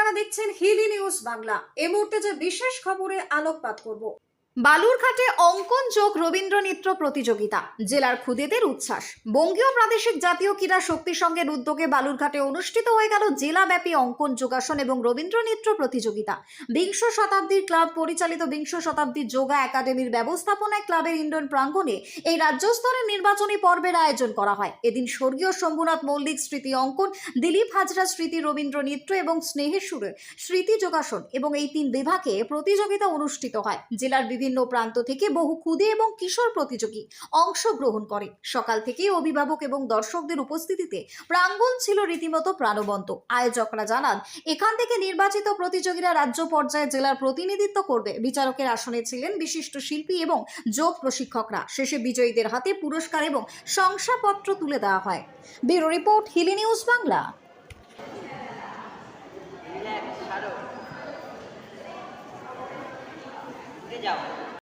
আপনারা দেখছেন হিলি নিউজ বাংলা। এই মুহূর্তে যে বিশেষ খবরে আলোকপাত করব। বালুরঘাটে অঙ্কন যোগ রবীন্দ্র নৃত্য প্রতিযোগিতা, জেলার খুদেদের উচ্ছ্বাস। বঙ্গীয় প্রাদেশিক জাতীয় ক্রীড়া শক্তি সংঘের উদ্যোগে বালুরঘাটে অনুষ্ঠিত হয়ে গেল জেলাব্যাপী অঙ্কন যোগাসন এবং রবীন্দ্র নৃত্য প্রতিযোগিতা। বিংশ শতাব্দীর ক্লাব পরিচালিত বিংশ শতাব্দীর যোগা একাডেমির ব্যবস্থাপনায় ক্লাবের ইন্ডোর প্রাঙ্গণে এই রাজ্য স্তরের নির্বাচনী পর্বের আয়োজন করা হয়। এদিন স্বর্গীয় শম্ভুনাথ মল্লিক স্মৃতি অঙ্কন, দিলীপ হাজরা স্মৃতি রবীন্দ্র নৃত্য এবং স্নেহের সুরের স্মৃতি যোগাসন এবং এই তিন বিভাগে প্রতিযোগিতা অনুষ্ঠিত হয়। জেলার বিভিন্ন প্রান্ত থেকে বহু ক্ষুদে এবং কিশোর প্রতিযোগী অংশগ্রহণ করে। সকাল থেকে অভিভাবক এবং দর্শকদের উপস্থিতিতে প্রাঙ্গণ ছিল রীতিমতো প্রাণবন্ত। আয়োজকরা জানান, এখান থেকে নির্বাচিত প্রতিযোগীরা রাজ্য পর্যায়ে জেলার প্রতিনিধিত্ব করবে। বিচারকের আসনে ছিলেন বিশিষ্ট শিল্পী এবং যোগ প্রশিক্ষকরা। শেষে বিজয়ীদের হাতে পুরস্কার এবং শংসাপত্র তুলে দেওয়া হয়। Bureau report, Hili news Bangla. যাও।